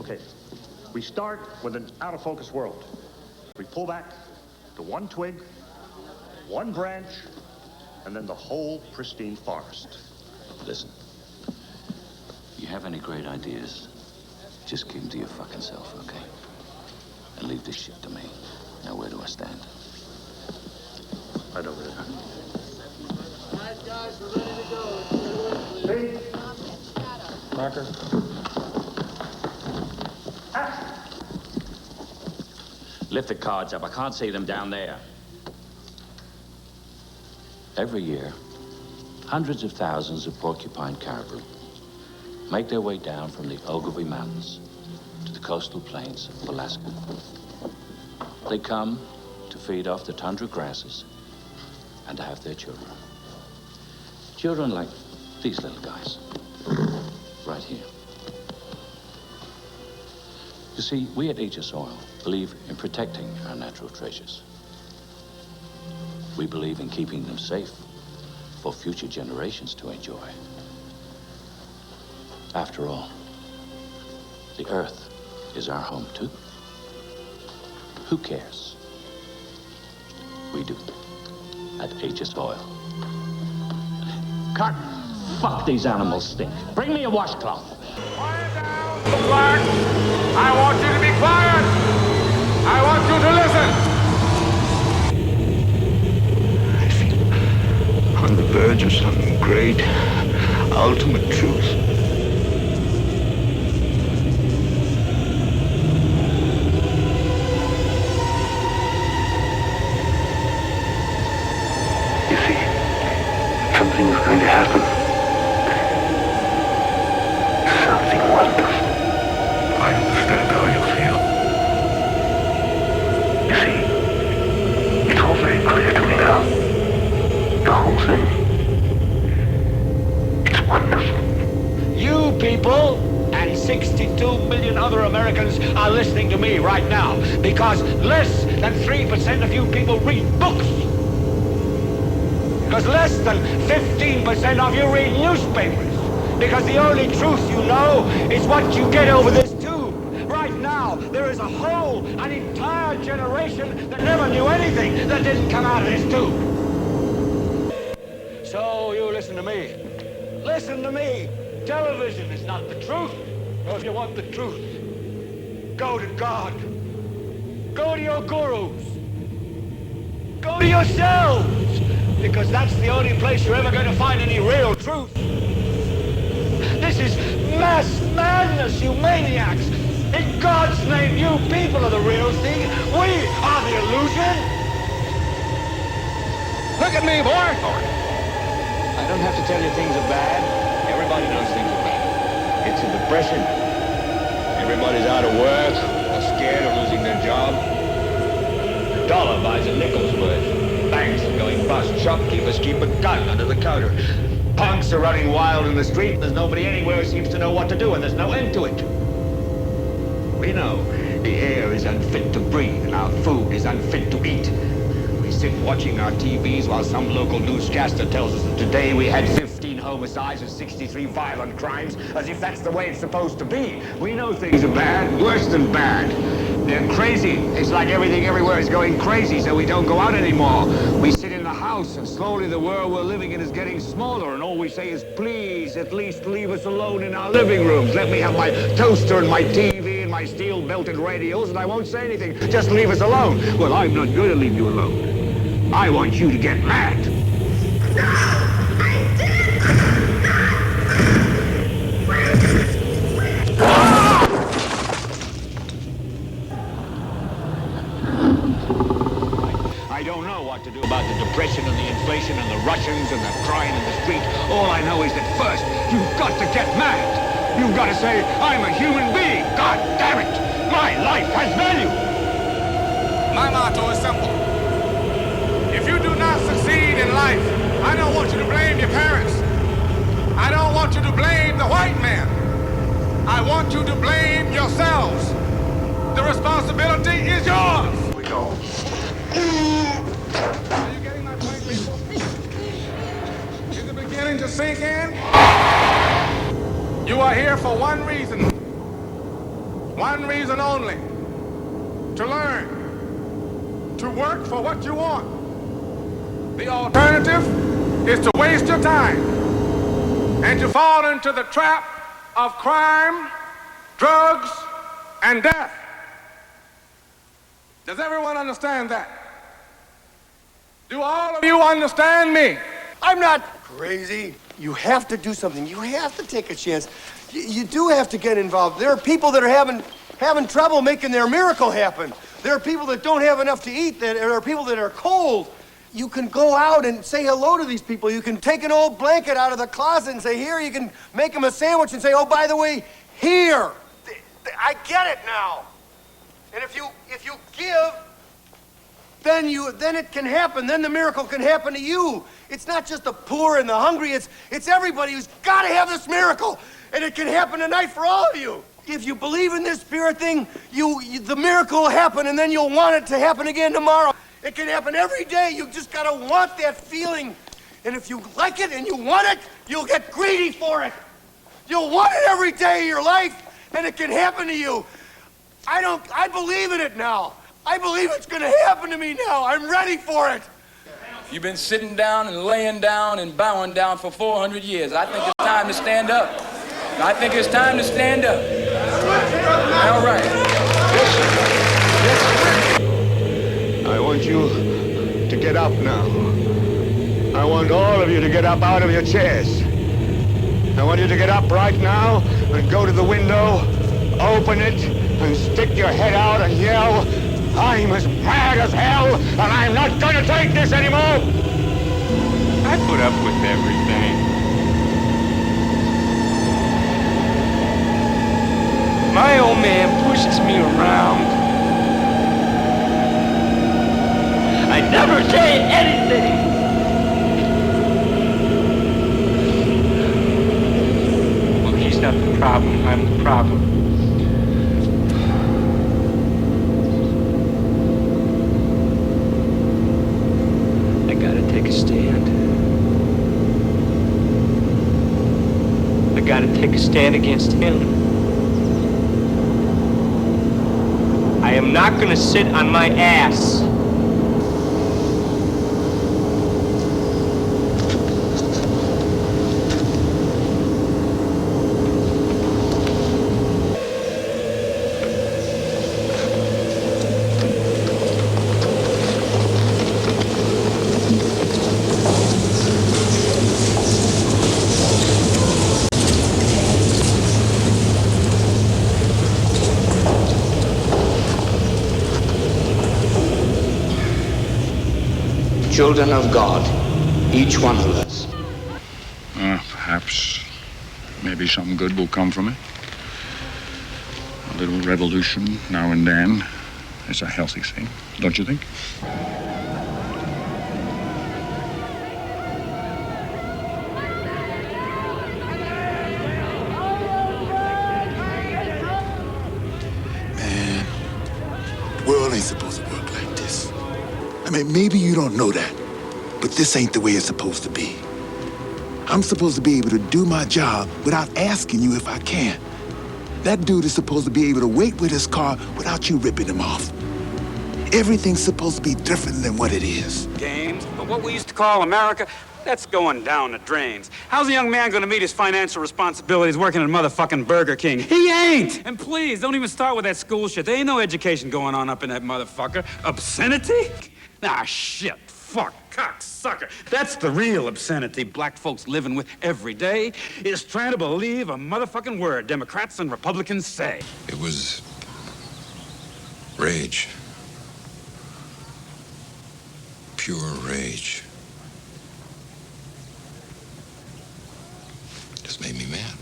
Okay, we start with an out-of-focus world. We pull back to one twig, one branch, and then the whole pristine forest. Listen, you have any great ideas, just keep them to your fucking self, okay? And leave this shit to me. Now, where do I stand? Right over there. All right, guys, we're ready to go. Marker. Lift the cards up. I can't see them down there. Every year, hundreds of thousands of porcupine caribou make their way down from the Ogilvy Mountains to the coastal plains of Alaska. They come to feed off the tundra grasses and to have their children. Children like these little guys, right here. You see, we at Aegis Oil believe in protecting our natural treasures. We believe in keeping them safe for future generations to enjoy. After all, the Earth is our home too. Who cares? We do, at Aegis Oil. Cut! Fuck, these animals stink. Bring me a washcloth. Quiet down, the flag. I want you to be quiet. I want you to listen. I feel on the verge of some great, ultimate truth. You see, something is going to happen. Something wonderful. I understand how you feel. You see, it's all very clear to me now. The whole thing. It's wonderful. You people and 62 million other Americans are listening to me right now because less than 3% of you people read books. Because less than 15% of you read newspapers. Because the only truth you know is what you get over this tube. Right now, there is an entire generation that never knew anything that didn't come out of this tube. So you listen to me. Listen to me. Television is not the truth. So if you want the truth, go to God. Go to your gurus. Go to yourselves. Because that's the only place you're ever going to find any real truth. This is mass madness, you maniacs. In God's name, you people are the real thing. We are the illusion. Look at me, boy. I don't have to tell you things are bad. Everybody knows things are bad. It's a depression. Everybody's out of work or scared of losing their job. The dollar buys a nickel's worth. Banks are going bust. Shopkeepers keep a gun under the counter. Punks are running wild in the street. There's nobody anywhere who seems to know what to do, and there's no end to it. We know the air is unfit to breathe, and our food is unfit to eat. We sit watching our TVs while some local newscaster tells us that today we had 15 homicides and 63 violent crimes, as if that's the way it's supposed to be. We know things are bad, worse than bad. They're crazy. It's like everything everywhere is going crazy, so we don't go out anymore. We sit in the house, and slowly the world we're living in is getting smaller, and all we say is, please, at least leave us alone in our living rooms. Let me have my toaster and my TV and my steel-belted radios, and I won't say anything. Just leave us alone. Well, I'm not going to leave you alone. I want you to get mad. No, I didn't. I don't know what to do about the depression and the inflation and the Russians and the crime in the street. All I know is that first, you've got to get mad. You've got to say, I'm a human being. God damn it. My life has value. My motto is simple. If you do not succeed in life, I don't want you to blame your parents. I don't want you to blame the white man. I want you to blame yourselves. The responsibility is yours. Here we go. Are you getting my point, people? Is it beginning to sink in? You are here for one reason. One reason only: to learn, to work for what you want. The alternative is to waste your time and to fall into the trap of crime, drugs, and death. Does everyone understand that? Do all of you understand me? I'm not crazy. You have to do something. You have to take a chance. You do have to get involved. There are people that are having trouble making their miracle happen. There are people that don't have enough to eat. There are people that are cold. You can go out and say hello to these people. You can take an old blanket out of the closet and say, here. You can make them a sandwich and say, oh, by the way, here. I get it now. And if you give, then it can happen. Then the miracle can happen to you. It's not just the poor and the hungry. It's everybody who's got to have this miracle. And it can happen tonight for all of you. If you believe in this spirit thing, the miracle will happen, and then you'll want it to happen again tomorrow. It can happen every day. You just got to want that feeling. And if you like it and you want it, you'll get greedy for it. You'll want it every day of your life, and it can happen to you. I believe in it now. I believe it's going to happen to me now. I'm ready for it. You've been sitting down and laying down and bowing down for 400 years. I think it's time to stand up. I think it's time to stand up. All right. I want you to get up now. I want all of you to get up out of your chairs. I want you to get up right now and go to the window, open it, and stick your head out and yell, I'm as mad as hell, and I'm not going to take this anymore. I put up with everything. My old man pushes me around. I never say anything. Well, he's not the problem. I'm the problem. I gotta take a stand. I gotta take a stand against him. I am not gonna sit on my ass. Children of God, each one of us. Perhaps, maybe some good will come from it. A little revolution now and then is a healthy thing, don't you think? Man, the world ain't supposed to work like this. I mean, maybe you don't know that, but this ain't the way it's supposed to be. I'm supposed to be able to do my job without asking you if I can. That dude is supposed to be able to wait with his car without you ripping him off. Everything's supposed to be different than what it is. Games, but what we used to call America, that's going down the drains. How's a young man gonna meet his financial responsibilities working at motherfucking Burger King? He ain't! And please, don't even start with that school shit. There ain't no education going on up in that motherfucker. Obscenity? Ah, shit. Fuck, cock, sucker. That's the real obscenity black folks living with every day, is trying to believe a motherfucking word Democrats and Republicans say. It was rage. Pure rage. Just made me mad.